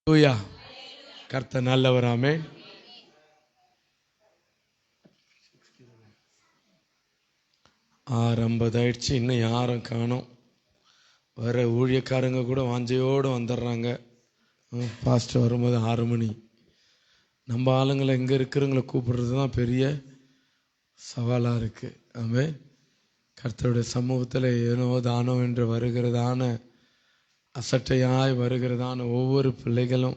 ஹல்லேலூயா. கர்த்தர் நல்லவராமே. ஆரம்பதாயிடுச்சு, இன்னும் யாரும் காணோம். வர ஊழியக்காரங்க கூட வாஞ்சையோடு வந்துடுறாங்க. பாஸ்டர் வரும்போது 6 மணி. நம்ம ஆளுங்களை எங்கே இருக்கிறவங்கள கூப்பிடுறது தான் பெரிய சவாலாக இருக்குது. ஆமே. கர்த்தருடைய சமூகத்தில் ஏனோ தானோ என்று வருகிறதான அசட்டையாய் வருகிறதான ஒவ்வொரு பிள்ளைகளும்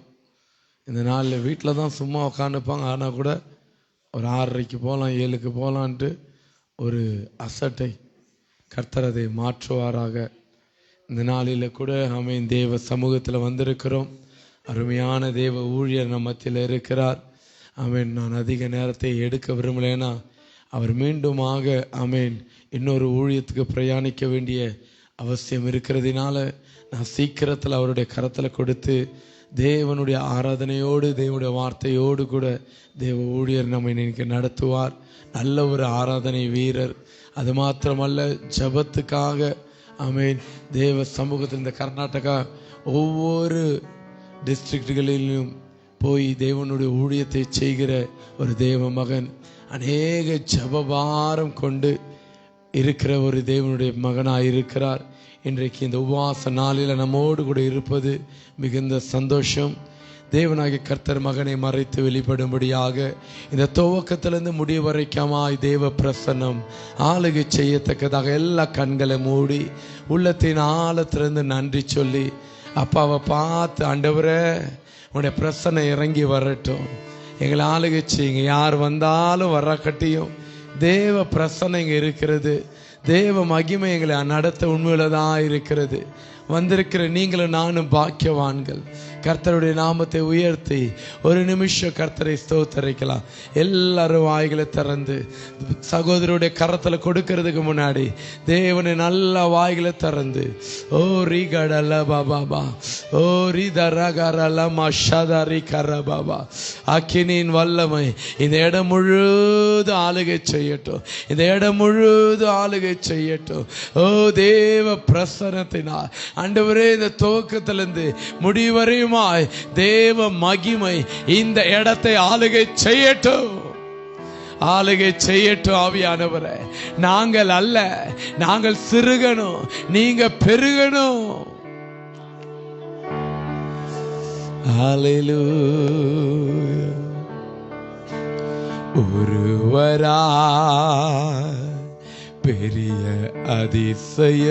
இந்த நாளில் வீட்டில் தான் சும்மா உட்காந்துப்பாங்க. ஆனால் கூட ஒரு 6:30 போகலாம், 7 போகலான்ட்டு ஒரு அசட்டை. கர்த்தர் அதை மாற்றுவாராக. இந்த நாளில் கூட ஆமென், தேவ சமூகத்தில் வந்திருக்கிறோம். அருமையான தேவ ஊழியர் நம்ம மத்தியில் இருக்கிறார். ஆமென். நான் அதிக நேரத்தை எடுக்க விரும்பலைன்னா அவர் மீண்டுமாக ஆமென் இன்னொரு ஊழியத்துக்கு பிரயாணிக்க வேண்டிய அவசியம் இருக்கிறதுனால நான் சீக்கிரத்தில் அவருடைய கரத்தில் கொடுத்து தேவனுடைய ஆராதனையோடு தேவனுடைய வார்த்தையோடு கூட தேவ ஊழியர் நம்மை இன்னைக்கு நடத்துவார். நல்ல ஒரு ஆராதனை வீரர். அது மாத்திரமல்ல, ஜபத்துக்காக ஆமென் தேவ சமூகத்தில் இந்த கர்நாடகா ஒவ்வொரு டிஸ்ட்ரிக்ட்களிலும் போய் தேவனுடைய ஊழியத்தை செய்கிற ஒரு தேவ மகன். அநேக ஜபபாரம் கொண்டு இருக்கிற ஒரு தேவனுடைய மகனாக இருக்கிறார். இன்றைக்கு இந்த உபவாச நாளில் நம்மோடு கூட இருப்பது மிகுந்த சந்தோஷம். தேவனாகிய கர்த்தர் மகனை மறைத்து வெளிப்படும்படியாக இந்த துவக்கத்திலிருந்து முடிவு வரைக்குமாய் தேவ பிரசன்னம் ஆளுகை செய்யத்தக்கதாக எல்லா கண்களை மூடி உள்ளத்தின் ஆழத்திலிருந்து நன்றி சொல்லி அப்பாவை பார்த்து, ஆண்டவரே உன்னுடைய பிரசன்னை இறங்கி வரட்டும், எங்களை ஆளுகை செய்யுங்க. யார் வந்தாலும் வர்றக்கட்டியும் தேவ பிரசன்னம் இங்கே இருக்கிறது. தேவ மகிமை எங்களை நடத்த உண்மையில்தான் இருக்கிறது. வந்திருக்கிற நீங்களும் நானும் பாக்கியவான்கள். கர்த்தருடைய நாமத்தை உயர்த்தி ஒரு நிமிஷம் கர்த்தரை ஸ்தோத்தரிக்கலாம். எல்லாரும் வாய்களை திறந்து சகோதரருடைய கரத்தில் கொடுக்கறதுக்கு முன்னாடி தேவனை நல்ல வாய்களை திறந்து ஓ ரீ கடல பாபா ஓ ரீ தரகரல மஷதரி கர பாபா அக்கினின் வல்லமை இந்த இடம் முழுதும் ஆளுகை செய்யட்டும். இந்த இடம் முழுதும் ஆளுகை செய்யட்டும். ஓ தேவ பிரசன்னத்தினால் ஆண்டவரே இந்த துவக்கத்திலிருந்து முடிவரையுமாய் தேவ மகிமை இந்த இடத்தை ஆளுகை செய்யட்டும். ஆளுகை செய்யட்டும். ஆவியானவரே, நாங்கள் அல்ல, நாங்கள் சிறுகணும், நீங்க பெருகணும். ஹல்லேலூயா. ஒருவரா பெரிய அதிசய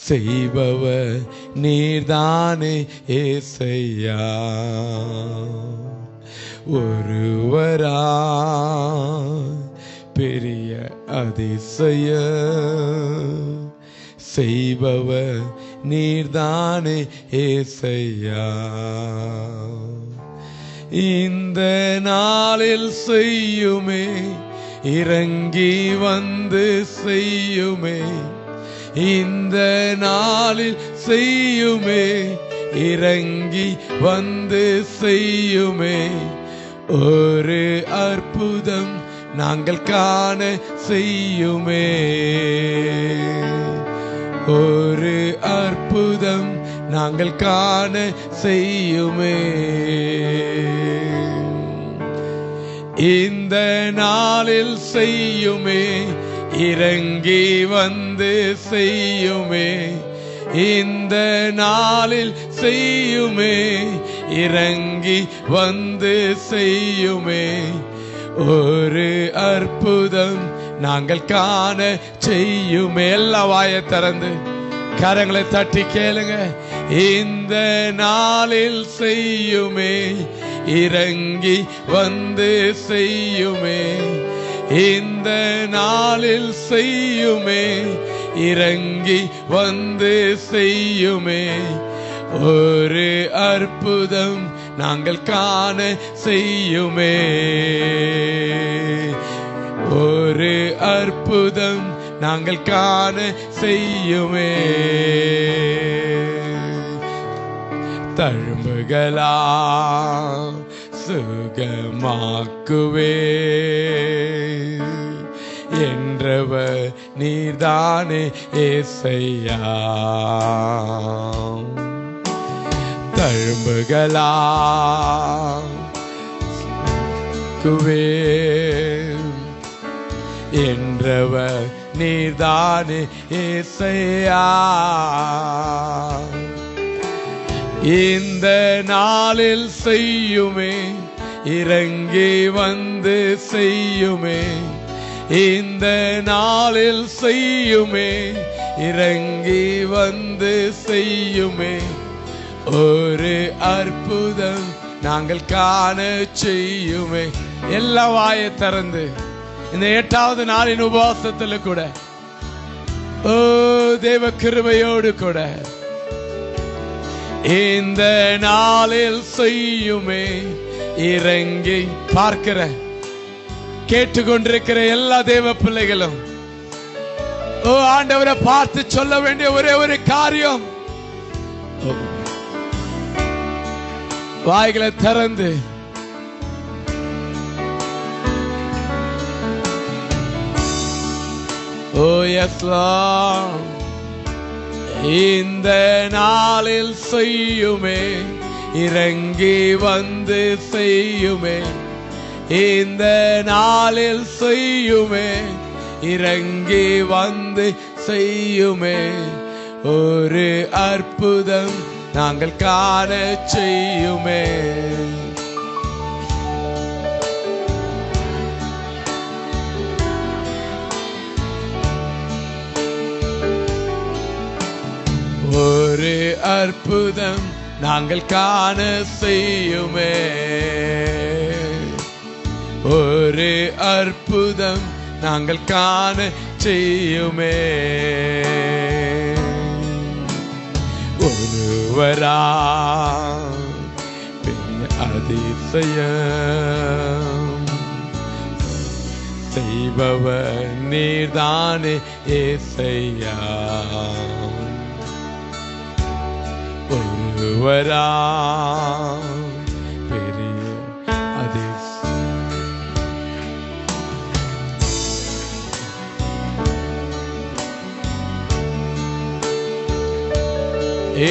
செய்பவர் நீர்தானே ஏசையா. ஒருவரா பெரிய அதிசய செய்பவர் நீர்தானே ஏசையா. இந்த நாளில் செய்யுமே, இறங்கி வந்து செய்யுமே. இந்த நாளில் செய்யுமே, இறங்கி வந்து செய்யுமே. ஒரு அற்புதம் நாங்கள் காண செய்யுமே. ஒரு அற்புதம் நாங்கள் காண செய்யுமே. இந்த நாளில் செய்யுமே, இறங்கி வந்து செய்யுமே. இந்த நாளில் செய்யுமே, இறங்கி வந்து செய்யுமே. ஒரு அற்புதம் நாங்கள் காண செய்யுமே. எல்லா வாயை திறந்து கரங்களை தட்டி கேளுங்க. இந்த நாளில் செய்யுமே, இறங்கி வந்து செய்யுமே. இந்த நாளில் செய்யுமே, இறங்கி வந்து செய்யுமே. ஒரு அற்புதம் நாங்கள் காண செய்யுமே. ஒரு அற்புதம் நாங்கள் காண செய்யுமே. தழும்புகளா சுகமாக்குவே என்றவர் நீர்தானே ஏசையா. தழும்புகளா என்றவர் நீர்தானே ஏசையா. இந்த நாளில் செய்யுமே, இறங்கி வந்து செய்யுமே. இந்த நாளில் செய்யுமே, இறங்கி வந்து செய்யுமே. ஒரு அற்புதம் நாங்கள் காண செய்யுமே. எல்லா வாயை திறந்து இந்த 8வது நாளின் உபவாசத்தில் கூட ஓ தேவ கிருபையோடு கூட இந்த நாளில் செய்யுமே, இறங்கி பார்க்கிற கேட்டுக்கொண்டிருக்கிற எல்லா தேவ பிள்ளைகளும் ஓ ஆண்டவரை பார்த்து சொல்ல வேண்டிய ஒரே ஒரு காரியம், வாய்களை திறந்து ஓ எஸ் லார்ட், இந்த நாளில் செய்யுமே, இறங்கி வந்து செய்யுமே. இந்த நாளில் செய்யுமே, இறங்கி வந்து செய்யுமே. ஒரு அற்புதம் நாங்கள் காண செய்யுமே. ஒரு அற்புதம் நாங்கள் காண செய்யுமே. ஒரு அற்புதம் நாங்கள் காண செய்யுமே. ஒருவரா பெரிய அதிசயம் செய்பவர் நீர்தானே ஏசையா. ஒருவரா பெரிய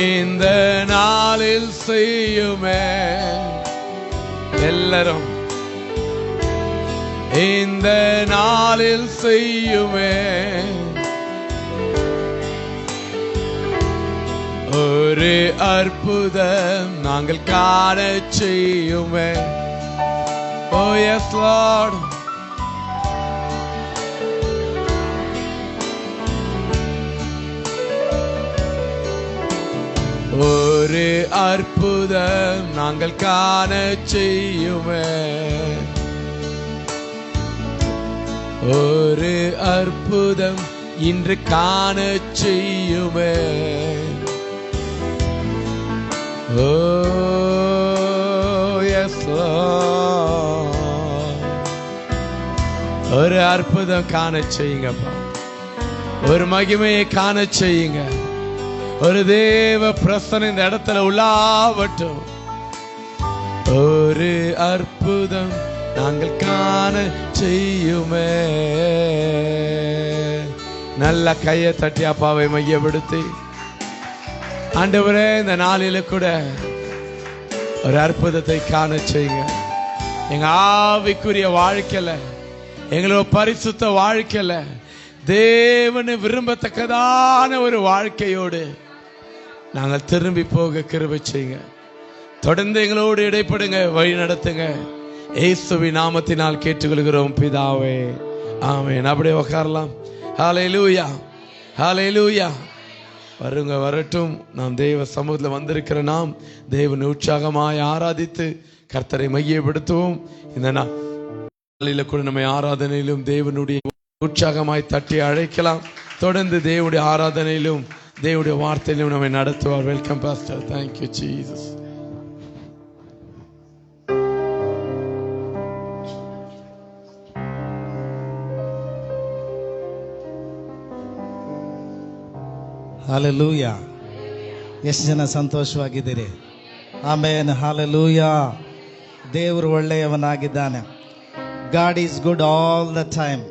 இந்த நாளில் செய்யுமே. எல்லாரும் இந்த நாளில் செய்யுமே. ஒரு அற்புதம் நாங்கள் காண செய்யுமே. ஓ எஸ் லார்ட், ஒரு அற்புதம் நாங்கள் காண செய்யுமே. ஒரு அற்புதம் இன்று காண செய்யுமே. Oh yes Lord, ஒரு அற்புதம் காண செய்யுங்கப்பா. ஒரு மகிமையை காண செய்யுங்க. ஒரு தேவ பிரசன்னம் இந்த இடத்துல உள்ளாவட்டும். ஒரு அற்புதம் நாங்கள் காண செய்யுமே. நல்ல கையை தட்டி அப்பாவை மையப்படுத்தி, ஆண்டவரே இந்த நாளில கூட ஒரு அற்புதத்தை காண செய்யுங்க. எங்க ஆவிக்குரிய வாழ்க்கையில, எங்களோட பரிசுத்த வாழ்க்கையில தேவனை விரும்பத்தக்கதான ஒரு வாழ்க்கையோடு நாங்கள் திரும்பி போக கிருபை செய்யுங்க. தொடர்ந்து எங்களோடு இடைப்படுங்க, வழி நடத்துங்க. இயேசுவின் நாமத்தினால் கேட்டுக்கொள்கிறோம் பிதாவே, ஆமென். அப்படியே உட்காரலாம். ஹல்லேலூயா, ஹல்லேலூயா. வருங்க, வரட்டும். நாம் தேவ சமூகத்தில் வந்திருக்கிற நாம் தேவனை உற்சாகமாய் ஆராதித்து கர்த்தரை மையப்படுத்துவோம். இந்த நாளில கூட நம்மை ஆராதனையிலும் தேவனுடைய உற்சாகமாய் தட்டி அழைக்கலாம். தொடர்ந்து தேவனுடைய ஆராதனையிலும் தேவனுடைய வார்த்தையிலும் நம்மை நடத்துவார். Welcome pastor. Thank you Jesus. Hallelujah. ಎಷ್ಟು ಜನ ಸಂತೋಷವಾಗಿದ್ದೀರಿ? ಆಮೇನ್. ಹಾಲೆಲೂಯಾ. ದೇವರು ಒಳ್ಳೆಯವನಾಗಿದ್ದಾನೆ. God is good all the time.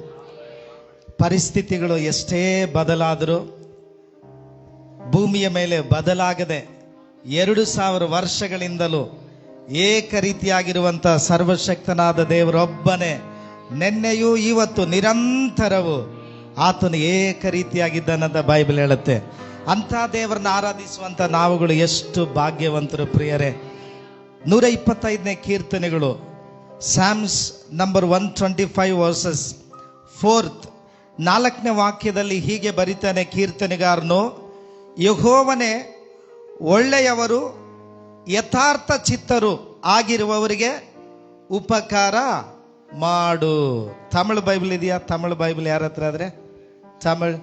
ಪರಿಸ್ಥಿತಿಗಳು ಎಷ್ಟೇ ಬದಲಾದರೂ ಭೂಮಿಯ ಮೇಲೆ ಬದಲಾಗದೆ 2000 ವರ್ಷಗಳಿಂದಲೂ ಏಕರೀತಿಯಾಗಿರುವಂಥ ಸರ್ವಶಕ್ತನಾದ ದೇವರೊಬ್ಬನೇ ನಿನ್ನೆಯೂ ಇವತ್ತು ನಿರಂತರವೂ ಆತನು ಏಕರೀತಿಯಾಗಿದ್ದಾನಂತ ಬೈಬಲ್ ಹೇಳುತ್ತೆ. ಅಂಥ ದೇವರನ್ನ ಆರಾಧಿಸುವಂಥ ನಾವುಗಳು ಎಷ್ಟು ಭಾಗ್ಯವಂತರು ಪ್ರಿಯರೇ. 125ನೇ ಕೀರ್ತನೆಗಳು, ಸ್ಯಾಮ್ಸ್ ನಂಬರ್ 125 ವರ್ಸಸ್ 4th 4ನೇ ವಾಕ್ಯದಲ್ಲಿ ಹೀಗೆ ಬರಿತಾನೆ ಕೀರ್ತನೆಗಾರನು, ಯೆಹೋವನೇ ಒಳ್ಳೆಯವರು ಯಥಾರ್ಥ ಚಿತ್ತರು ಆಗಿರುವವರಿಗೆ ಉಪಕಾರ ಮಾಡು. ತಮಿಳು ಬೈಬಲ್ ಇದೆಯಾ? ತಮಿಳು ಬೈಬಲ್ ಯಾರ ಹತ್ರ ಆದ್ರೆ ತಮಿಳ್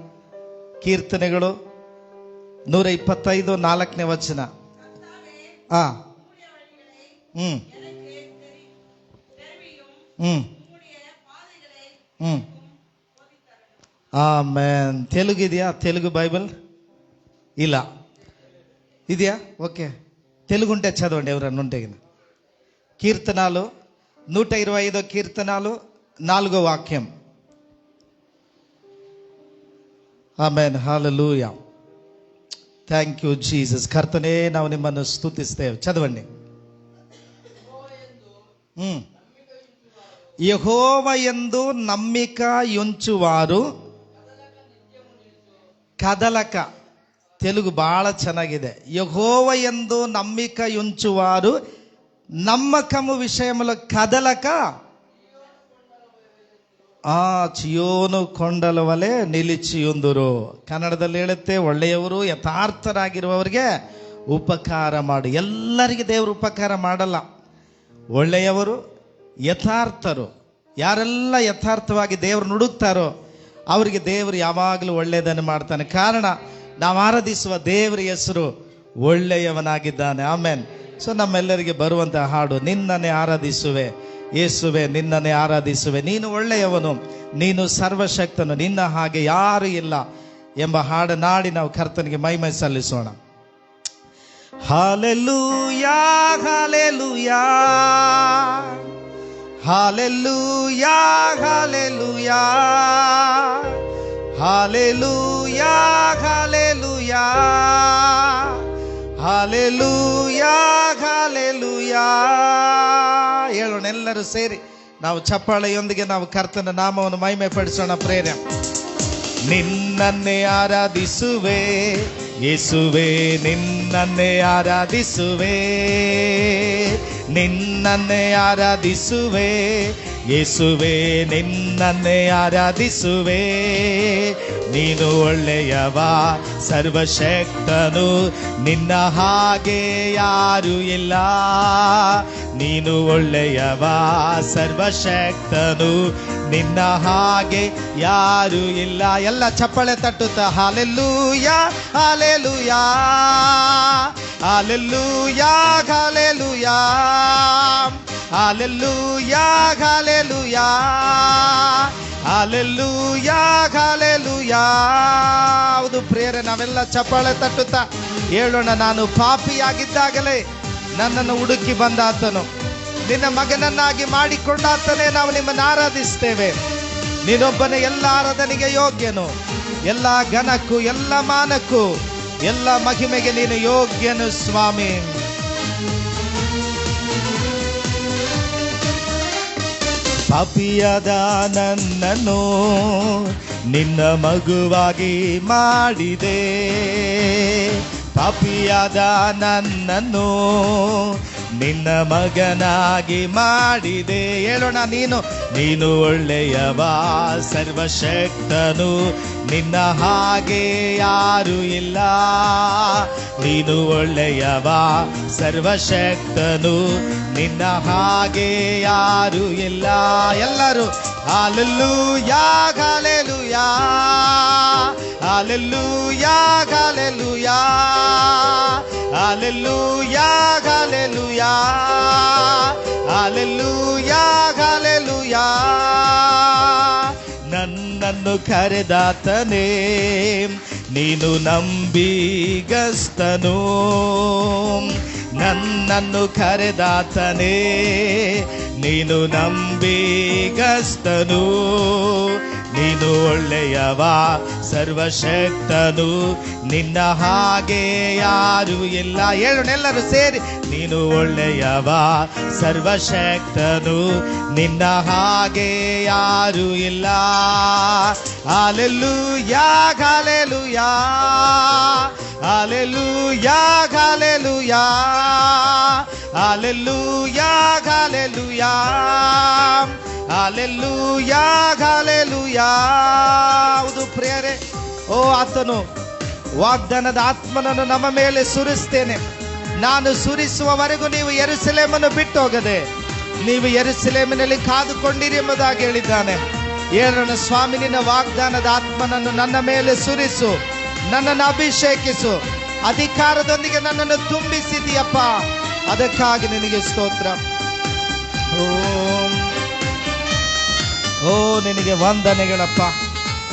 ಕೀರ್ತನೆಗಳು 125 4ನೇ ವಚನ. ಆಮೇನ್. ತೆಲುಗು ಇದೆಯಾ? ತೆಲುಗು ಬೈಬಲ್ ಇಲ್ಲ, ಇದೆಯా? ఓకే, తెలుగుంటే చదవండి ఎవరన్నా ఉంటే. కీర్తనాలు 125 కీర్తనాలు 4వ వాక్యం. ಆಮೆನ್, ಹಲ್ಲೆಲೂಯಾ. Thank you Jesus. ಕರ್ತನೇ, ನಾವು ನಿಮ್ಮನ್ನು ಸ್ತುತಿಸ್ತೇವೆ. ಚದವಂడి. ಯೆಹೋವ ಎಂದು ನಂಬಿಕೆಯುಂಚುವಾರು ಕದಲಕ. ತೆಲುಗು ಬಹಳ ಚೆನ್ನಾಗಿದೆ. యెహోవ ಎಂದು ನಂಬಿಕೆయుంచువారు నమ్మకము విషయములో కదలక ಚಿಯೋನು ಕೊಂಡಲ ವಲೆ ನಿಲಿಚಿಯುಂದರು. ಕನ್ನಡದಲ್ಲಿ ಹೇಳುತ್ತೆ, ಒಳ್ಳೆಯವರು ಯಥಾರ್ಥರಾಗಿರುವವರಿಗೆ ಉಪಕಾರ ಮಾಡು. ಎಲ್ಲರಿಗೆ ದೇವರು ಉಪಕಾರ ಮಾಡಲ್ಲ. ಒಳ್ಳೆಯವರು ಯಥಾರ್ಥರು, ಯಾರೆಲ್ಲ ಯಥಾರ್ಥವಾಗಿ ದೇವರು ನುಡುಕ್ತಾರೋ ಅವರಿಗೆ ದೇವರು ಯಾವಾಗಲೂ ಒಳ್ಳೆಯದನ್ನು ಮಾಡ್ತಾನೆ. ಕಾರಣ ನಾವು ಆರಾಧಿಸುವ ದೇವರ ಹೆಸರು ಒಳ್ಳೆಯವನಾಗಿದ್ದಾನೆ. ಆಮೇನ್. ಸೊ ನಮ್ಮೆಲ್ಲರಿಗೆ ಬರುವಂಥ ಹಾಡು, ನಿನ್ನನ್ನೇ ಆರಾಧಿಸುವೆ ಯೇಸುವೆ, ನಿನ್ನನ್ನೇ ಆರಾಧಿಸುವೆ, ನೀನು ಒಳ್ಳೆಯವನು, ನೀನು ಸರ್ವಶಕ್ತನು, ನಿನ್ನ ಹಾಗೆ ಯಾರು ಇಲ್ಲ ಎಂಬ ಹಾಡು ನಾಡಿ ನಾವು ಕರ್ತನಿಗೆ ಮಹಿಮೆ ಸಲ್ಲಿಸೋಣ. Hallelujah, hallelujah, hallelujah, hallelujah, hallelujah, hallelujah, hallelujah, hallelujah. ಹೇಳೋಣ ಎಲ್ಲರೂ ಸೇರಿ, ನಾವು ಚಪ್ಪಾಳೆಯೊಂದಿಗೆ ನಾವು ಕರ್ತನ ನಾಮವನ್ನು ಮಹಿಮೆ ಪಡಿಸೋಣ. ಪ್ರೇರೆ, ನಿನ್ನನ್ನೇ ಆರಾಧಿಸುವೆ ಯೇಸುವೆ, ನಿನ್ನನ್ನೇ ಆರಾಧಿಸುವೆ, ನಿನ್ನನ್ನೇ ಆರಾಧಿಸುವೆ ಯೇಸುವೆ, ನಿನ್ನನ್ನೇ ಆರಾಧಿಸುವೆ. ನೀನು ಒಳ್ಳೆಯವ ಸರ್ವಶಕ್ತನು, ನಿನ್ನ ಹಾಗೆ ಯಾರು ಇಲ್ಲ. ನೀನು ಒಳ್ಳೆಯವ ಸರ್ವಶಕ್ತನು, ನಿನ್ನ ಹಾಗೆ ಯಾರು ಇಲ್ಲ. ಎಲ್ಲ ಚಪ್ಪಾಳೆ ತಟ್ಟುತ್ತಾ hallelujah, hallelujah, hallelujah, hallelujah, hallelujah, hallelujah, hallelujah, hallelujah. ಹೌದು ಪ್ರಿಯರೇ, ನಾವೆಲ್ಲ ಚಪ್ಪಾಳೆ ತಟ್ಟುತ್ತಾ ಹೇಳೋಣ, ನಾನು ಪಾಪಿಯಾಗಿದ್ದಾಗಲೇ ನನ್ನನ್ನು ಹುಡುಕಿ ಬಂದಾತನು, ನಿನ್ನ ಮಗನನ್ನಾಗಿ ಮಾಡಿಕೊಂಡಾತನೇ ನಾವು ನಿಮ್ಮನ್ನು ಆರಾಧಿಸ್ತೇವೆ. ನೀನೊಬ್ಬನೇ ಎಲ್ಲ ಆರಾಧನೆಗೆ ಯೋಗ್ಯನು, ಎಲ್ಲ ಘನಕ್ಕೂ ಎಲ್ಲ ಮಾನಕ್ಕೂ ಎಲ್ಲ ಮಹಿಮೆಗೆ ನೀನು ಯೋಗ್ಯನು ಸ್ವಾಮಿ. ಪಾಪಿಯಾದ ನನ್ನನ್ನು ನಿನ್ನ ಮಗುವಾಗಿ ಮಾಡಿದೆ, ಪಾಪಿಯಾದ ನನ್ನನ್ನು ನಿನ್ನ ಮಗನಾಗಿ ಮಾಡಿದೆ. ಹೇಳೋಣ, ನೀನು ಒಳ್ಳೆಯವ ಸರ್ವಶಕ್ತನು, ನಿನ್ನ ಹಾಗೆ ಯಾರು ಇಲ್ಲ. ನೀನು ಒಳ್ಳೆಯವ ಸರ್ವಶಕ್ತನು, ನಿನ್ನ ಹಾಗೆ ಯಾರು ಇಲ್ಲ. ಎಲ್ಲರೂ hallelujah, hallelujah, hallelujah, hallelujah, hallelujah, hallelujah, hallelujah, hallelujah. ನನ್ನನ್ನು ಕರೆದಾತನೇ ನೀನು ನಂಬಿಗಸ್ತನು, ನನ್ನನ್ನು ಕರೆದಾತನೇ ನೀನು ನಂಬಿಗಸ್ತನು, ನೀನು ಒಳ್ಳೆಯವ ಸರ್ವಶಕ್ತನು, ನಿನ್ನ ಹಾಗೆ ಯಾರು ಇಲ್ಲ. ಹೇಳೋಣೆಲ್ಲರೂ ಸೇರಿ, ನೀನು ಒಳ್ಳೆಯವ ಸರ್ವಶಕ್ತನು, ನಿನ್ನ ಹಾಗೆ ಯಾರು ಇಲ್ಲ. Hallelujah hallelujah hallelujah hallelujah hallelujah hallelujah hallelujah hallelujah. ಹೌದು ಪ್ರಿಯರೇ, ಓ ಆತನು ವಾಗ್ದಾನದ ಆತ್ಮನನ್ನು ನಮ್ಮ ಮೇಲೆ ಸುರಿಸ್ತೇನೆ, ನಾನು ಸುರಿಸುವವರೆಗೂ ನೀವು ಯೆರೂಸಲೇಮನ್ನು ಬಿಟ್ಟು ಹೋಗದೆ ನೀವು ಯೆರೂಸಲೇಮಿನಲ್ಲಿ ಕಾದುಕೊಂಡಿರಿ ಎಂಬುದಾಗಿ ಹೇಳಿದ್ದಾನೆ. ಹೇಳೋಣ, ಸ್ವಾಮಿ ನಿನ್ನ ವಾಗ್ದಾನದ ಆತ್ಮನನ್ನು ನನ್ನ ಮೇಲೆ ಸುರಿಸು, ನನ್ನನ್ನು ಅಭಿಷೇಕಿಸು, ಅಧಿಕಾರದೊಂದಿಗೆ ನನ್ನನ್ನು ತುಂಬಿಸಿದೀಯಪ್ಪ, ಅದಕ್ಕಾಗಿ ನಿನಗೆ ಸ್ತೋತ್ರ. ಓ ನಿನಗೆ ವಂದನೆಗಳಪ್ಪ,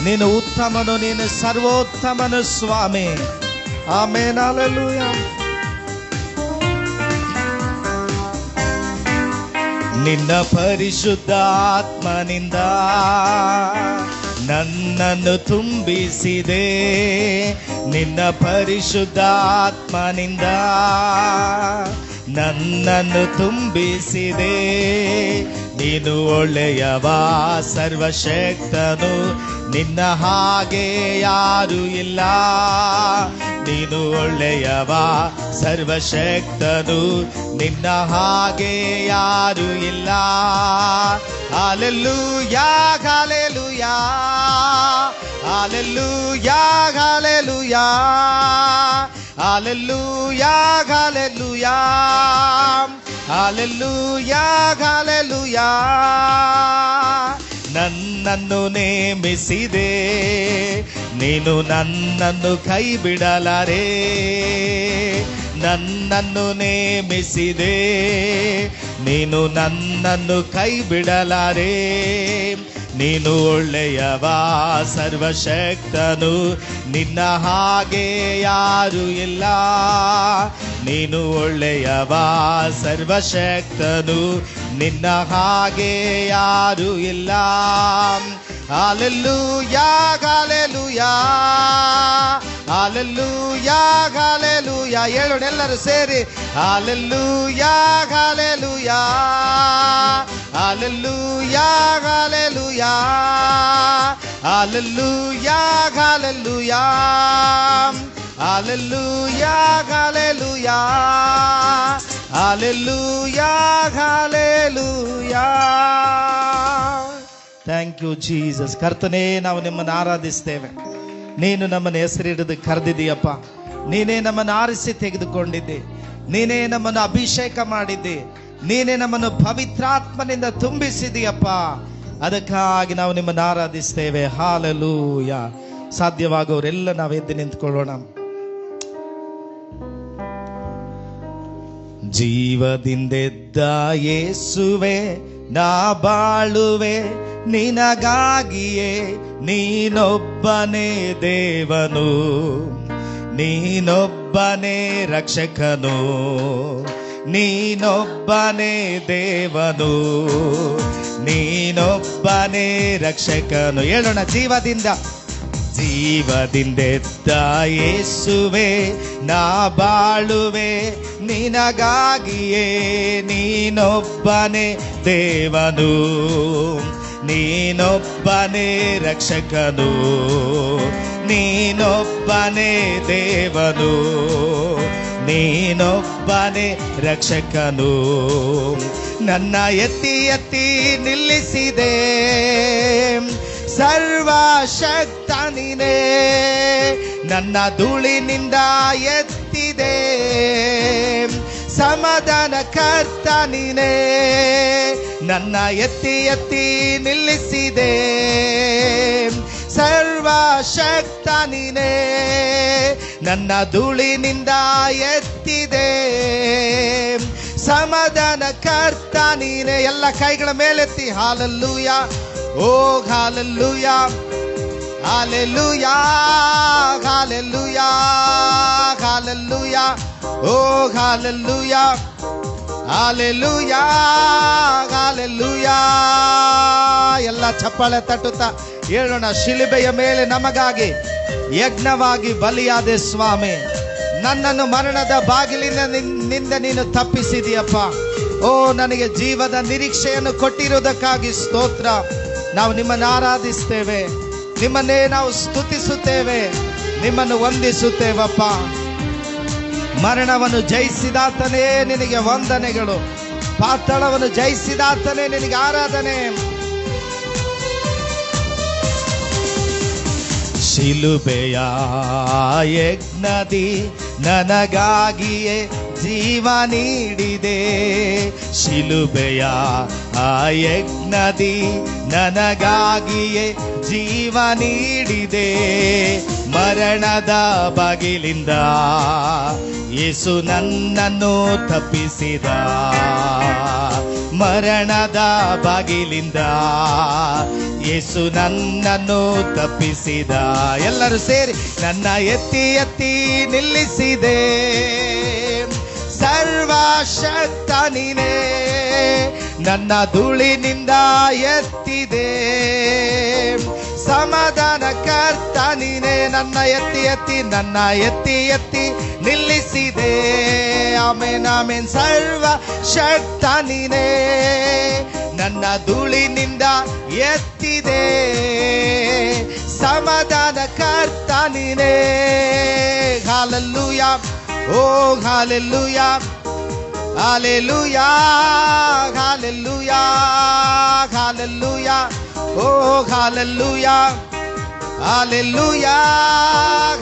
ನೀನು ಉತ್ತಮನು, ನೀನು ಸರ್ವೋತ್ತಮನು ಸ್ವಾಮಿ. Amen hallelujah. ನಿನ್ನ ಪರಿಶುದ್ಧ ಆತ್ಮನಿಂದ ನನ್ನನ್ನು ತುಂಬಿಸಿದೆ, ನಿನ್ನ ಪರಿಶುದ್ಧ ಆತ್ಮನಿಂದ ನನ್ನನ್ನು ತುಂಬಿಸಿದೆ. ನೀನು ಒಳ್ಳೆಯವ ಸರ್ವಶಕ್ತನು, ನಿನ್ನ ಹಾಗೆ ಯಾರು ಇಲ್ಲ. ನೀನು ಒಳ್ಳೆಯವ ಸರ್ವಶಕ್ತನು, ನಿನ್ನ ಹಾಗೆ ಯಾರು ಇಲ್ಲ. Hallelujah hallelujah hallelujah hallelujah hallelujah hallelujah hallelujah hallelujah. ನನ್ನನ್ನು ನೇಮಿಸಿದೆ, ನೀನು ನನ್ನನ್ನು ಕೈ ಬಿಡಲಾರೆ. ನನ್ನನ್ನು ನೇಮಿಸಿದೆ, ನೀನು ನನ್ನನ್ನು ಕೈ ಬಿಡಲಾರೆ. ನೀನು ಒಳ್ಳೆಯವ ಸರ್ವಶಕ್ತನು, ನಿನ್ನ ಹಾಗೆ ಯಾರು ಇಲ್ಲ. ನೀನು ಒಳ್ಳೆಯವ ಸರ್ವಶಕ್ತನು, ನಿನ್ನ ಹಾಗೆ ಯಾರು ಇಲ್ಲ. Hallelujah hallelujah hallelujah hallelujah. ಹೇಳೋಣೆಲ್ಲರೂ ಸೇರಿ, hallelujah hallelujah hallelujah hallelujah hallelujah hallelujah hallelujah hallelujah hallelujah hallelujah. Thank you Jesus. ಕರ್ತನೇ, ನಾವು ನಿಮ್ಮನ್ನು ಆರಾಧಿಸ್ತೇವೆ. ನೀನು ನಮ್ಮನ್ನು ಹೆಸರಿಡಿದು ಕರೆದಿದ್ದೀಯಪ್ಪ, ನೀನೇ ನಮ್ಮನ್ನು ಆರಿಸಿ ತೆಗೆದುಕೊಂಡಿದ್ದೆ, ನೀನೇ ನಮ್ಮನ್ನು ಅಭಿಷೇಕ ಮಾಡಿದ್ದೆ, ನೀನೇ ನಮ್ಮನ್ನು ಪವಿತ್ರಾತ್ಮನಿಂದ ತುಂಬಿಸಿದೀಯಪ್ಪ. ಅದಕ್ಕಾಗಿ ನಾವು ನಿಮ್ಮನ್ನು ಆರಾಧಿಸ್ತೇವೆ. ಹಲ್ಲೆಲೂಯಾ. ಸಾಧ್ಯವಾಗೋರೆಲ್ಲ ನಾವು ಎದ್ದು ನಿಂತ್ಕೊಳ್ಳೋಣ. ಜೀವದಿಂದೆದ್ದ ಯೇಸುವೆ, ನಾ ಬಾಳುವೆ ನಿನಗಾಗಿಯೇ, ನೀನೊಬ್ಬನೇ ದೇವನು, ನೀನೊಬ್ಬನೇ ರಕ್ಷಕನು, ನೀನೊಬ್ಬನೇ ದೇವನು, ನೀನೊಬ್ಬನೇ ರಕ್ಷಕನು. ಹೇಳೋಣ, ಜೀವದಿಂದೆದ್ದ ಯೇಸುವೆ, ನಾ ಬಾಳುವೆ ನಿನಗಾಗಿಯೇ, ನೀನೊಬ್ಬನೇ ದೇವನು, ನೀನೊಬ್ಬನೇ ರಕ್ಷಕನು, ನೀನೊಬ್ಬನೇ ದೇವನು, ನೀನೊಬ್ಬನೇ ರಕ್ಷಕನು. ನನ್ನ ಎತ್ತಿ ಎತ್ತಿ ನಿಲ್ಲಿಸಿದೆ ಸರ್ವಶಕ್ತ ನೀನೇ, ನನ್ನ ಧೂಳಿನಿಂದ ಎತ್ತಿದೆ ಸಮಾಧಾನ ಕರ್ತ ನೀನೇ. ನನ್ನ ಎತ್ತಿ ಎತ್ತಿ ನಿಲ್ಲಿಸಿದೆ ಸರ್ವಶಕ್ತ ನೀನೇ, ನನ್ನ ಧೂಳಿನಿಂದ ಎತ್ತಿದೆ ಸಮಾಧಾನ ಕರ್ತ ನೀನೇ. ಎಲ್ಲ ಕೈಗಳ ಮೇಲೆತ್ತಿ ಹಲ್ಲೆಲೂಯಾ. ಓ ಹಲ್ಲೆಲೂಯಾ ಹಲ್ಲೆಲೂಯಾ ಹಲ್ಲೆಲೂಯಾ ಹಲ್ಲೆಲೂಯಾ. ಓ ಹಲ್ಲೆಲೂಯಾ ಹಲ್ಲೆಲೂಯಾ ಹಲ್ಲೆಲೂಯಾ. ಎಲ್ಲ ಚಪ್ಪಾಳೆ ತಟ್ಟುತ್ತಾ ಹೇಳೋಣ, ಶಿಲುಬೆಯ ಮೇಲೆ ನಮಗಾಗಿ ಯಜ್ಞವಾಗಿ ಬಲಿಯಾದೆ ಸ್ವಾಮಿ. ನನ್ನನ್ನು ಮರಣದ ಬಾಗಿಲಿನಿಂದ ನೀನು ತಪ್ಪಿಸಿದೀಯಪ್ಪ. ಓ, ನನಗೆ ಜೀವದ ನಿರೀಕ್ಷೆಯನ್ನು ಕೊಟ್ಟಿರುವುದಕ್ಕಾಗಿ ಸ್ತೋತ್ರ. ನಾವು ನಿಮ್ಮನ್ನು ಆರಾಧಿಸ್ತೇವೆ, ನಿಮ್ಮನ್ನೇ ನಾವು ಸ್ತುತಿಸುತ್ತೇವೆ, ನಿಮ್ಮನ್ನು ವಂದಿಸುತ್ತೇವಪ್ಪ. ಮರಣವನ್ನು ಜಯಿಸಿದಾತನೇ ನಿನಗೆ ವಂದನೆಗಳು, ಪಾತಾಳವನ್ನು ಜಯಿಸಿದಾತನೇ ನಿನಗೆ ಆರಾಧನೆ. ಶಿಲುಬೆಯ ಯಜ್ಞದಿ ನನಗಾಗಿಯೇ ಜೀವ ನೀಡಿದೆ. ಶಿಲುಬೆಯ ಯಜ್ಞದಿ ನನಗಾಗಿಯೇ ಜೀವ ನೀಡಿದೆ. ಮರಣದ ಬಾಗಿಲಿಂದ ಯೇಸು ನನ್ನನ್ನು ತಪ್ಪಿಸಿದ. ಮರಣದ ಬಾಗಿಲಿಂದ ಯೇಸು ನನ್ನನ್ನು ತಪ್ಪಿಸಿದ. ಎಲ್ಲರೂ ಸೇರಿ ನನ್ನ ಎತ್ತಿ ಎತ್ತಿ ನಿಲ್ಲಿಸಿದೆ. ಸರ್ವಶಕ್ತ ನೀನೇ ನನ್ನ ಧೂಳಿನಿಂದ ಎತ್ತಿದೆ. ಸಮಾಧಾನ ಕರ್ತ ನೀನೇ ನನ್ನ ಎತ್ತಿ ಎತ್ತಿ ನನ್ನ ಎತ್ತಿ ಎತ್ತಿ ನಿಲ್ಲಿಸಿದೆ. ಆಮೇನ್ ಆಮೇನ್. ಸರ್ವಶಕ್ತ ನೀನೇ ನನ್ನ ಧೂಳಿನಿಂದ ಎತ್ತಿದೆ. ಸಮಾಧಾನ ಕರ್ತ ನೀನೇ. Hallelujah, oh hallelujah, hallelujah, hallelujah, hallelujah, oh hallelujah, hallelujah,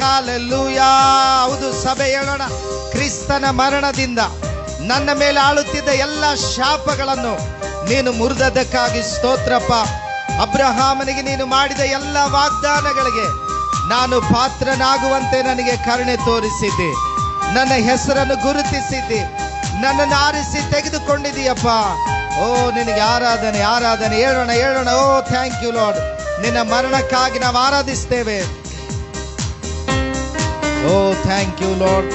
hallelujah. ಹೌದು ಸಭೆ, ಹೇಳೋಣ, ಕ್ರಿಸ್ತನ ಮರಣದಿಂದ ನನ್ನ ಮೇಲೆ ಆಳುತ್ತಿದ್ದ ಎಲ್ಲ ಶಾಪಗಳನ್ನು ನೀನು ಮುರಿದದಕ್ಕಾಗಿ ಸ್ತೋತ್ರಪ್ಪ. ಅಬ್ರಹಾಮನಿಗೆ ನೀನು ಮಾಡಿದ ಎಲ್ಲ ವಾಗ್ದಾನಗಳಿಗೆ ನಾನು ಪಾತ್ರನಾಗುವಂತೆ ನನಗೆ ಕರುಣೆ ತೋರಿಸಿದ್ದೆ. ನನ್ನ ಹೆಸರನ್ನು ಗುರುತಿಸಿದ್ದೆ, ನನ್ನನ್ನು ಆರಿಸಿ ತೆಗೆದುಕೊಂಡಿದ್ದೀಯಪ್ಪ. ಓ, ನಿನಗೆ ಆರಾಧನೆ, ಆರಾಧನೆ. ಹೇಳೋಣ, ಹೇಳೋಣ. ಓ ಥ್ಯಾಂಕ್ ಯು ಲಾರ್ಡ್. ನಿನ್ನ ಮರಣಕ್ಕಾಗಿ ನಾವು ಆರಾಧಿಸ್ತೇವೆ. ಓ ಥ್ಯಾಂಕ್ ಯು ಲಾರ್ಡ್.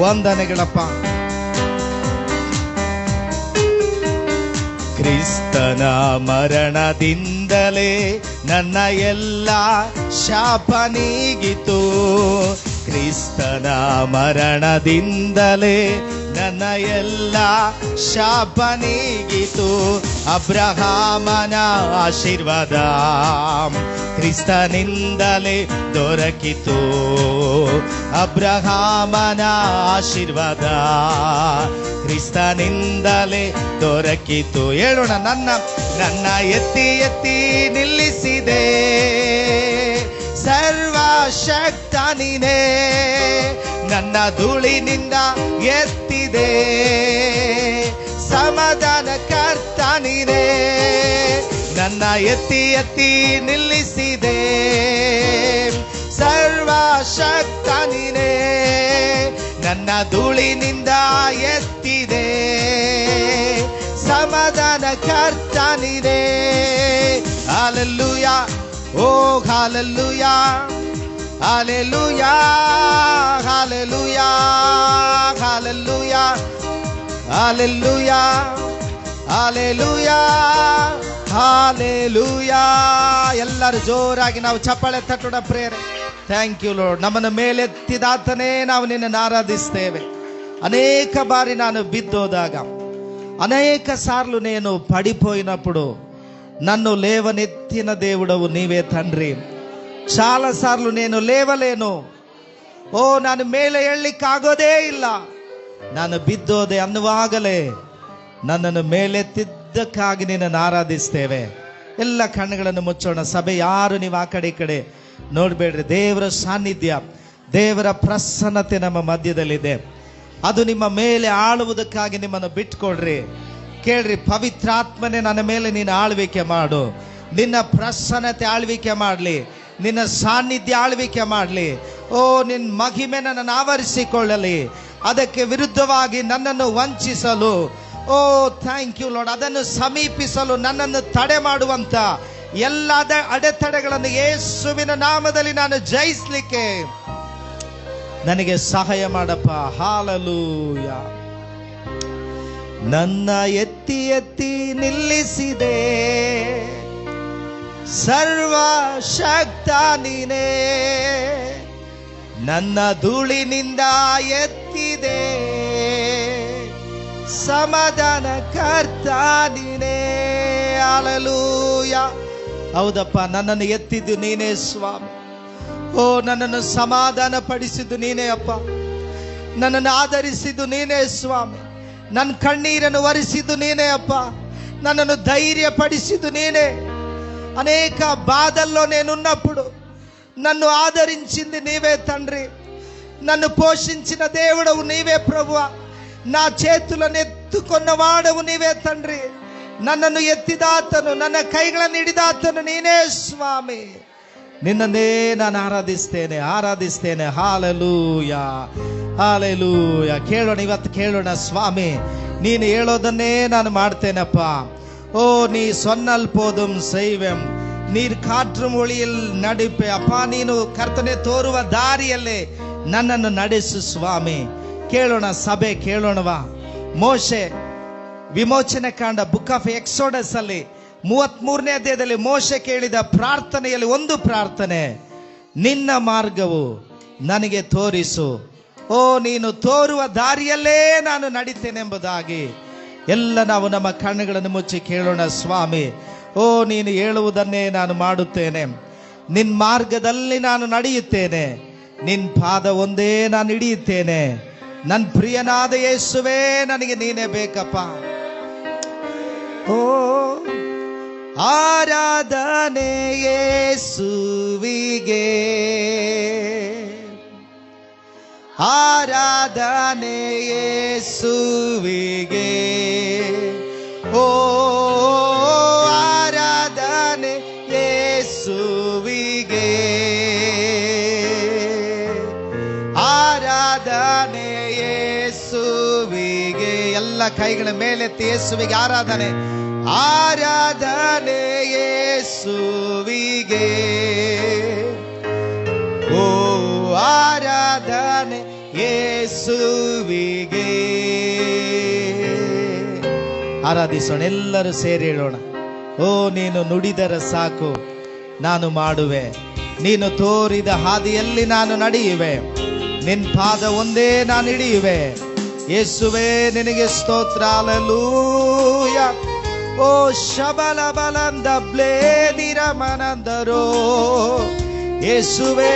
ವಂದನೆಗಳಪ್ಪ. ಕ್ರಿಸ್ತನ ಮರಣದಿಂದಲೇ ನನ್ನ ಎಲ್ಲ ಶಾಪ ನೀಗಿತು. ಕ್ರಿಸ್ತನ ಮರಣದಿಂದಲೇ ನನ್ನ ಎಲ್ಲ ಶಾಪ ನೀಗಿತು. ಅಬ್ರಹಾಮನ ಆಶೀರ್ವಾದ ಕ್ರಿಸ್ತನಿಂದಲೇ ದೊರಕಿತು. ಅಬ್ರಹಾಮನ ಆಶೀರ್ವಾದ ಕ್ರಿಸ್ತನಿಂದಲೇ ದೊರಕಿತು. ಹೇಳೋಣ, ನನ್ನ ಎತ್ತಿ ಎತ್ತಿ ನಿಲ್ಲಿಸಿದೆ. ಸರ್ವಶಕ್ತ ನೀನೇ ನನ್ನ ಧೂಳಿನಿಂದ ಎತ್ತಿದೆ. ಸಮಾಧಾನ ಕರ್ತ ನೀನೇ ನನ್ನ ಎತ್ತಿ ಎತ್ತಿ ನಿಲ್ಲಿಸಿದೆ. ಸರ್ವಶಕ್ತ ನೀನೇ ನನ್ನ ಧೂಳಿನಿಂದ ಎತ್ತಿದೆ. ಸಮಾಧಾನ ಕರ್ತ ನೀನೇ. Hallelujah, oh hallelujah, hallelujah, hallelujah, hallelujah, hallelujah, hallelujah, hallelujah. ಎಲ್ಲರೂ ಜೋರಾಗಿ ನಾವು ಚಪ್ಪಾಳೆ ತಟ್ಟೋಣ. ಪ್ರೇರೆ. Thank you Lord. ನಮ್ಮನ್ನು ಮೇಲೆತ್ತಿದಾತನೇ ನಾವು ನಿನ್ನನ್ನು ಆರಾಧಿಸ್ತೇವೆ. ಅನೇಕ ಬಾರಿ ನಾನು ಬಿದ್ದೋದಾಗ, అనేక సార్లు నేను పడిపోయినప్పుడు నన్ను లేవనెత్తిన దేవుడవు నీవే తండ్రి. చాలా సార్లు నేను లేవలేನು. ಓ, ನಾನು ಮೇಲೆ ಏಳಲಿಕ್ಕಾಗೋದೇ ಇಲ್ಲ, ನಾನು ಬಿದ್ದೋದೆ ಅನ್ನುವಾಗಲೇ ನನ್ನನ್ನು ಮೇಲೆತ್ತಿದ್ದಕ್ಕಾಗಿ ನಿನ್ನನ್ನು ಆರಾಧಿಸ್ತೇವೆ. ಎಲ್ಲ ಕಣ್ಣುಗಳನ್ನು ಮುಚ್ಚೋಣ. ಸಭೆ, ಯಾರು ನೀವು ಆ ಕಡೆ ಈ ಕಡೆ ನೋಡಬೇಡ್ರಿ. ದೇವರ ಸಾನ್ನಿಧ್ಯ, ದೇವರ ಪ್ರಸನ್ನತೆ ನಮ್ಮ ಮಧ್ಯದಲ್ಲಿದೆ. ಅದು ನಿಮ್ಮ ಮೇಲೆ ಆಳುವುದಕ್ಕಾಗಿ ನಿಮ್ಮನ್ನು ಬಿಟ್ಕೊಡ್ರಿ. ಕೇಳ್ರಿ, ಪವಿತ್ರಾತ್ಮನೇ ನನ್ನ ಮೇಲೆ ನೀನು ಆಳ್ವಿಕೆ ಮಾಡು. ನಿನ್ನ ಪ್ರಸನ್ನತೆ ಆಳ್ವಿಕೆ ಮಾಡಲಿ, ನಿನ್ನ ಸಾನ್ನಿಧ್ಯ ಆಳ್ವಿಕೆ ಮಾಡಲಿ. ಓ, ನಿನ್ನ ಮಹಿಮೆ ನನ್ನನ್ನು ಆವರಿಸಿಕೊಳ್ಳಲಿ. ಅದಕ್ಕೆ ವಿರುದ್ಧವಾಗಿ ನನ್ನನ್ನು ವಂಚಿಸಲು, ಓ ಥ್ಯಾಂಕ್ ಯು ಲಾರ್ಡ್, ಅದನ್ನು ಸಮೀಪಿಸಲು ನನ್ನನ್ನು ತಡೆ ಮಾಡುವಂತ ಎಲ್ಲ ಅಡೆತಡೆಗಳನ್ನು ಯೇಸುವಿನ ನಾಮದಲ್ಲಿ ನಾನು ಜಯಿಸಲಿಕ್ಕೆ ನನಗೆ ಸಹಾಯ ಮಾಡಪ್ಪ. ಹಾಲೆಲೂಯಾ. ನನ್ನ ಎತ್ತಿ ಎತ್ತಿ ನಿಲ್ಲಿಸಿದೆ. ಸರ್ವಶಕ್ತ ನೀನೇ, ನನ್ನ ಧೂಳಿನಿಂದ ಎತ್ತಿದೆ, ಸಮಾಧಾನ ಕರ್ತ ನೀನೇ. ಹಲ್ಲೆಲೂಯಾ. ಹೌದಪ್ಪ, ನನ್ನನ್ನು ಎತ್ತಿದ್ದು ನೀನೇ ಸ್ವಾಮಿ. ಓ, ನನ್ನನ್ನು ಸಮಾಧಾನ ಪಡಿಸಿದ್ದು ನೀನೇ ಅಪ್ಪ. ನನ್ನನ್ನು ಆಧರಿಸಿದ್ದು ನೀನೇ ಸ್ವಾಮಿ. ನನ್ನ ಕಣ್ಣೀರನ್ನು ಒರೆಸಿದ್ದು ನೀನೇ ಅಪ್ಪ. నన్ను ధైర్యపడిసిదు నేనే. అనేక బాధల్లో నేనున్నప్పుడు నన్ను ఆదరించింది నీవే తండ్రి. నన్ను పోషించిన దేవుడవు నీవే ప్రభువా. నా చేతులను ఎత్తుకొన్నవాడవు నీవే తండ్రి. నన్నನ್ನು ಎತ್ತಿದಾತನು, ನನ್ನ ಕೈಗಳನ್ನು ಹಿಡಿದಾತನು ನೀನೇ ಸ್ವಾಮಿ. ನಿನ್ನನ್ನೇ ನಾನು ಆರಾಧಿಸ್ತೇನೆ. Hallelujah, hallelujah. ಕೇಳೋಣ, ಇವತ್ತು ಕೇಳೋಣ ಸ್ವಾಮಿ. ನೀನು ಹೇಳೋದನ್ನೇ ನಾನು ಮಾಡ್ತೇನಪ್ಪ. ಓ, ನೀ ಸೊನ್ನಲ್ಪೋದುಂ ಸೈವೆಂ, ನೀರು ಕಾಟ್ರು ಮொழியில் ನಡಿಪೆ ಅಪ್ಪ. ನೀನು ಕರ್ತನೆ ತೋರುವ ದಾರಿಯಲ್ಲೇ ನನ್ನನ್ನು ನಡೆಸು ಸ್ವಾಮಿ. ಕೇಳೋಣ ಸಭೆ, ಕೇಳೋಣವಾ. ಮೋಶೆ ವಿಮೋಚನೆ ಕಾಂಡ ಬುಕ್ ಆಫ್ ಎಕ್ಸೋಡಸ್ ಅಲ್ಲಿ 33ನೇ ಅಧ್ಯಾಯದಲ್ಲಿ ಮೋಶೆ ಕೇಳಿದ ಪ್ರಾರ್ಥನೆಯಲ್ಲಿ ಒಂದು ಪ್ರಾರ್ಥನೆ, ನಿನ್ನ ಮಾರ್ಗವು ನನಗೆ ತೋರಿಸು. ಓ, ನೀನು ತೋರುವ ದಾರಿಯಲ್ಲೇ ನಾನು ನಡೀತೇನೆಂಬುದಾಗಿ. ಎಲ್ಲ ನಾವು ನಮ್ಮ ಕಣ್ಣುಗಳನ್ನು ಮುಚ್ಚಿ ಕೇಳೋಣ ಸ್ವಾಮಿ. ಓ, ನೀನು ಹೇಳುವುದನ್ನೇ ನಾನು ಮಾಡುತ್ತೇನೆ. ನಿನ್ನ ಮಾರ್ಗದಲ್ಲಿ ನಾನು ನಡೆಯುತ್ತೇನೆ. ನಿನ್ನ ಪಾದ ಒಂದೇ ನಾನು ಹಿಡಿಯುತ್ತೇನೆ. ನನ್ನ ಪ್ರಿಯನಾದ ಯೇಸುವೇ, ನನಗೆ ನೀನೇ ಬೇಕಪ್ಪ. ಓ, ಆರಾಧನೆ ಯೇಸುವಿಗೆ, ಆರಾಧನೆ ಯೇಸುವಿಗೆ. ಓ, ಆರಾಧನೆ ಯೇಸುವಿಗೆ, ಆರಾಧನೆ ಯೇಸುವಿಗೆ. ಎಲ್ಲ ಕೈಗಳ ಮೇಲೆತ್ತಿ ಯೇಸುವಿಗೆ ಆರಾಧನೆ, ಆರಾಧನೆ ಯೇಸುವಿಗೆ. ಓ, ಆರಾಧನೆ ಯೇಸುವಿಗೆ. ಆರಾಧಿಸೋಣ, ಎಲ್ಲರೂ ಸೇರಿ ಹೇಳೋಣ. ಓ, ನೀನು ನುಡಿದರೆ ಸಾಕು, ನಾನು ಮಾಡುವೆ. ನೀನು ತೋರಿದ ಹಾದಿಯಲ್ಲಿ ನಾನು ನಡೆಯುವೆ. ನಿನ್ನ ಪಾದ ಒಂದೇ ನಾನು ಹಿಡಿಯುವೆ. ಯೇಸುವೇ, ನಿನಗೆ ಸ್ತೋತ್ರ. ಹಲ್ಲೆಲೂಯಾ. ಓ, ಶಬಲ ಬಲಂದ ಬ್ಲೇದಿರ ಮನಂದರೋ ಯೇಸುವೇ.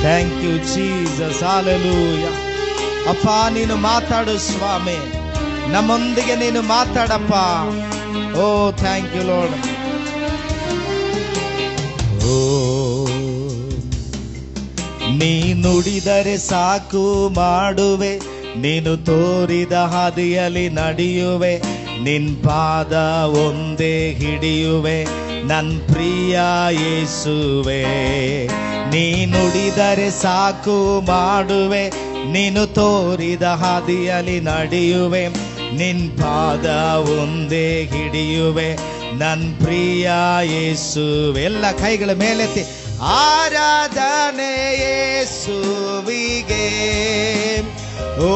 Thank you Jesus. ಹಲ್ಲೆಲೂಯಾ. ಅಪ್ಪ, ನೀನು ಮಾತಾಡು ಸ್ವಾಮಿ, ನಮ್ಮೊಂದಿಗೆ ನೀನು ಮಾತಾಡಪ್ಪ. ಓ, ಥ್ಯಾಂಕ್ ಯು ಲಾರ್ಡ್. ಓ, ನೀ ನುಡಿದರೆ ಸಾಕು ಮಾಡುವೆ. ನೀನು ತೋರಿದ ಹಾದಿಯಲ್ಲಿ ನಡೆಯುವೆ. ನಿನ್ ಪಾದ ಒಂದೇ ಹಿಡಿಯುವೆ. ನನ್ ಪ್ರಿಯ ಯೇಸುವೆ, ನೀ ನುಡಿದರೆ ಸಾಕು ಮಾಡುವೆ. ನೀನು ತೋರಿದ ಹಾದಿಯಲ್ಲಿ ನಡೆಯುವೆ. ನಿನ್ ಪಾದ ಒಂದೇ ಹಿಡಿಯುವೆ. ನನ್ ಪ್ರಿಯ ಯೇಸುವೆ. ಎಲ್ಲ ಕೈಗಳ ಮೇಲೆತ್ತಿ ಆರಾಧನೆ ಯೇಸುವಿಗೆ. ಓ,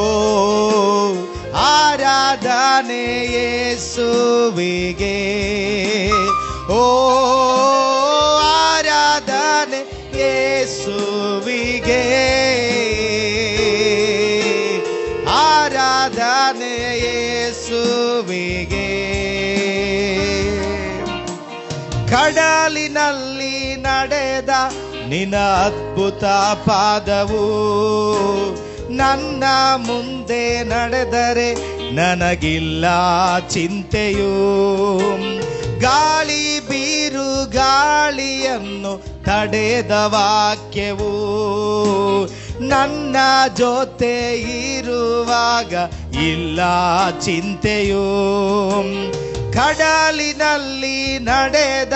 ಆರಾಧನೆ ಯೇಸುವಿಗೆ. ಓ, ಆರಾಧನೆ ಯೇಸುವಿಗೆ, ಆರಾಧನೆ ಯೇಸುವಿಗೆ. ಕಡಲಿನಲ್ಲಿ ನಡೆದ ನಿನ್ನ ಅದ್ಭುತ ಪಾದವು ನನ್ನ ಮುಂದೆ ನಡೆದರೆ ನನಗಿಲ್ಲ ಚಿಂತೆಯು. ಗಾಳಿ ಬೀರು ಗಾಳಿಯನ್ನು ತಡೆದ ವಾಕ್ಯವು ನನ್ನ ಜೊತೆ ಇರುವಾಗ ಇಲ್ಲ ಚಿಂತೆಯು. ಕಡಲಿನಲ್ಲಿ ನಡೆದ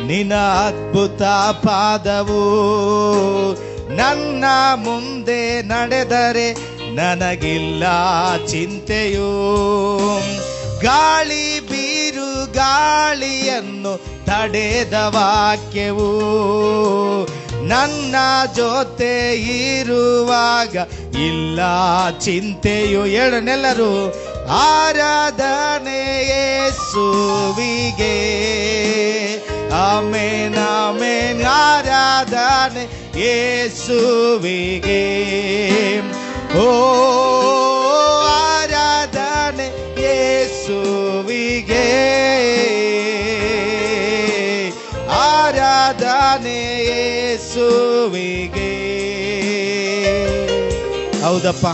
ನಿನ್ನ ಅದ್ಭುತ ಪಾದವು ನನ್ನ ಮುಂದೆ ನಡೆದರೆ ನನಗಿಲ್ಲ ಚಿಂತೆಯು. ಗಾಳಿ ಬೀರು ಗಾಳಿಯನ್ನು ತಡೆದ ವಾಕ್ಯವು ನನ್ನ ಜೊತೆ ಇರುವಾಗ ಇಲ್ಲ ಚಿಂತೆಯು. ಹೇಳನೆಲ್ಲರೂ ಆರಾಧನೆ ಯೇಸುವಿಗೆ. Amen amen. ಆರಾಧನೆ ಯೇಸುವಿಗೆ. ಓ ಆರಾಧನೆ ಯೇಸುವಿಗೆ. ಆರಾಧನೆ ಯೇಸುವಿಗೆ. ಹೌದಪ್ಪ,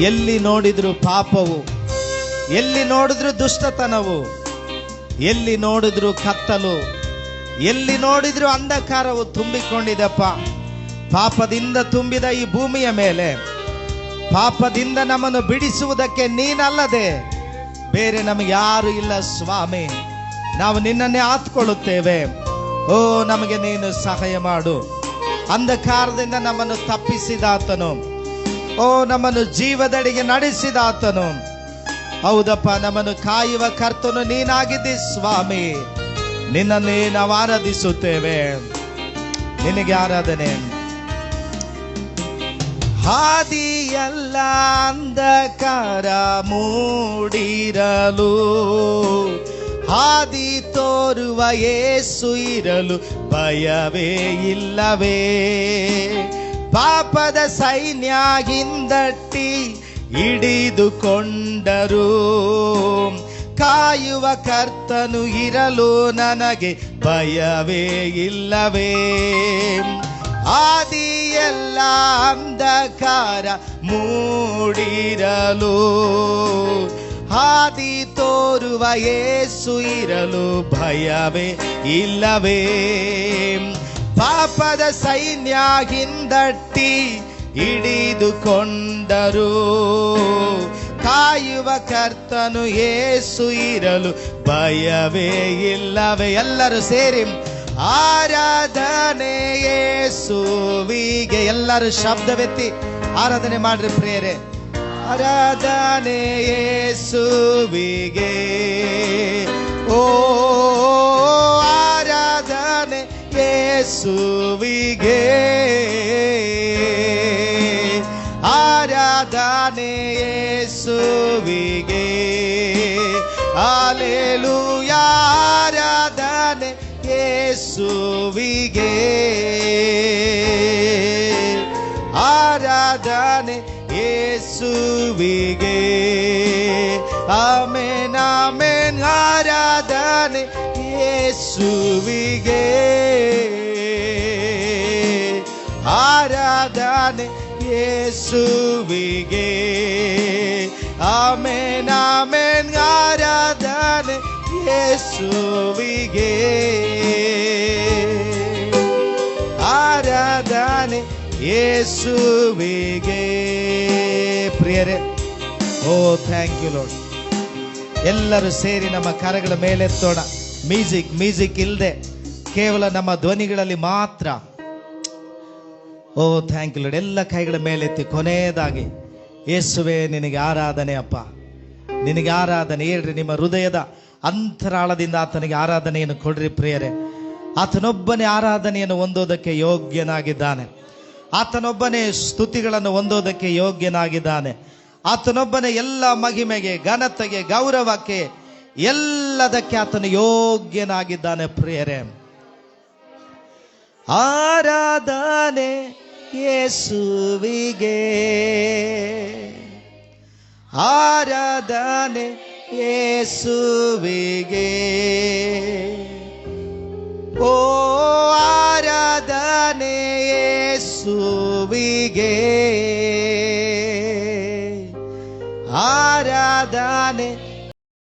ಎಲ್ಲಿ ನೋಡಿದ್ರು ಪಾಪವು, ಎಲ್ಲಿ ನೋಡಿದ್ರು ದುಷ್ಟತನವು, ಎಲ್ಲಿ ನೋಡಿದ್ರು ಕತ್ತಲು, ಎಲ್ಲಿ ನೋಡಿದ್ರು ಅಂಧಕಾರವು ತುಂಬಿಕೊಂಡಿದೆಪ್ಪ. ಪಾಪದಿಂದ ತುಂಬಿದ ಈ ಭೂಮಿಯ ಮೇಲೆ ಪಾಪದಿಂದ ನಮ್ಮನ್ನು ಬಿಡಿಸುವುದಕ್ಕೆ ನೀನಲ್ಲದೆ ಬೇರೆ ನಮಗೆ ಯಾರು ಇಲ್ಲ ಸ್ವಾಮಿ. ನಾವು ನಿನ್ನನ್ನೇ ಆತ್ಕೊಳ್ಳುತ್ತೇವೆ. ಓ ನಮಗೆ ನೀನು ಸಹಾಯ ಮಾಡು. ಅಂಧಕಾರದಿಂದ ನಮ್ಮನ್ನು ತಪ್ಪಿಸಿದಾತನು, ಓ ನಮ್ಮನ್ನು ಜೀವದಡಿಗೆ ನಡೆಸಿದಾತನು. ಹೌದಪ್ಪ, ನಮ್ಮನ್ನು ಕಾಯುವ ಕರ್ತನು ನೀನಾಗಿದ್ದಿ ಸ್ವಾಮಿ. ನಿನ್ನನ್ನೇ ನಾವು ಆರಾಧಿಸುತ್ತೇವೆ. ನಿನಗೆ ಆರಾಧನೆ. ಹಾದಿಯಲ್ಲ ಅಂಧಕಾರ ಮೂಡಿರಲು, ಹಾದಿ ತೋರುವ ಯೇಸು ಇರಲು ಭಯವೇ ಇಲ್ಲವೇ. ಪಾಪದ ಸೈನ್ಯ ಹಿಂದಟ್ಟಿ ಹಿಡಿದುಕೊಂಡರು, ಕಾಯುವ ಕರ್ತನು ಇರಲು ನನಗೆ ಭಯವೇ ಇಲ್ಲವೇ. ಆದಿಯೆಲ್ಲ ಅಂಧಕಾರ ಮೂಡಿರಲು, ಹಾದಿ ತೋರುವ ಯೇಸು ಇರಲು ಭಯವೇ ಇಲ್ಲವೇ. ಪಾಪದ ಸೈನ್ಯ ಹಿಂದಟ್ಟಿ ಹಿಡಿದುಕೊಂಡರು, ಕಾಯುವ ಕರ್ತನು ಯೇಸು ಇರಲು ಭಯವೇ ಇಲ್ಲವೇ. ಎಲ್ಲರೂ ಸೇರಿ ಆರಾಧನೆ ಯೇಸುವಿಗೆ. ಎಲ್ಲರೂ ಶಬ್ದವೆತ್ತಿ ಆರಾಧನೆ ಮಾಡ್ರಿ ಪ್ರಿಯರೇ. ಆರಾಧನೆ ಯೇಸುವಿಗೆ. ಓ ಆರಾಧನೆ ಯೇಸುವಿಗೆ. ಆರಾಧನೆ ಯೇಸುವಿಗೆ. ಹಲ್ಲೆಲೂಯಾ. ಆರಾಧನೆ ಯೇಸುವಿಗೆ. ಆರಾಧನೆ ಯೇಸುವಿಗೆ. Amen amen. ಆರಾಧನೆ ಯೇಸುವಿಗೆ. ಆರಾಧನೆ ಯೇಸುವಿಗೆ. Amen amen. ಆರಾಧನೆ ಯೇಸುವಿಗೆ. ಆರಾಧನೆ ಯೇಸುವಿಗೆ. ಪ್ರಿಯರೇ, ಓ ಥ್ಯಾಂಕ್ ಯು ಲಾರ್ಡ್. ಎಲ್ಲರೂ ಸೇರಿ ನಮ್ಮ ಕರಗಳ ಮೇಲೆತ್ತೋಣ. ಮ್ಯೂಸಿಕ್ ಇಲ್ಲದೆ ಕೇವಲ ನಮ್ಮ ಧ್ವನಿಗಳಲ್ಲಿ ಮಾತ್ರ. ಓ ಥ್ಯಾಂಕ್ ಯು ಲಾರ್ಡ್. ಎಲ್ಲ ಕೈಗಳ ಮೇಲೆತ್ತಿ ಕೊನೆಯದಾಗಿ ಯೇಸುವೆ ನಿನಗೆ ಆರಾಧನೆ ಅಪ್ಪ, ನಿನಗೆ ಆರಾಧನೆ. ಹೇಳ್ರಿ, ನಿಮ್ಮ ಹೃದಯದ ಅಂತರಾಳದಿಂದ ಆತನಿಗೆ ಆರಾಧನೆಯನ್ನು ಕೊಡ್ರಿ ಪ್ರಿಯರೇ. ಆತನೊಬ್ಬನೇ ಆರಾಧನೆಯನ್ನು ಹೊಂದೋದಕ್ಕೆ ಯೋಗ್ಯನಾಗಿದ್ದಾನೆ. ಆತನೊಬ್ಬನೇ ಸ್ತುತಿಗಳನ್ನು ಹೊಂದೋದಕ್ಕೆ ಯೋಗ್ಯನಾಗಿದ್ದಾನೆ. ಆತನೊಬ್ಬನೇ ಎಲ್ಲ ಮಹಿಮೆಗೆ, ಘನತೆಗೆ, ಗೌರವಕ್ಕೆ, ಎಲ್ಲದಕ್ಕೆ ಆತನು ಯೋಗ್ಯನಾಗಿದ್ದಾನೆ ಪ್ರಿಯರೇ. ಆರಾಧನೆ ಯೇಸುವಿಗೆ. ಆರಾಧನೆ ಯೇಸುವಿಗೆ. ಓ ಆರಾಧನೆ ಯೇಸುವಿಗೆ. ಆರಾಧನೆ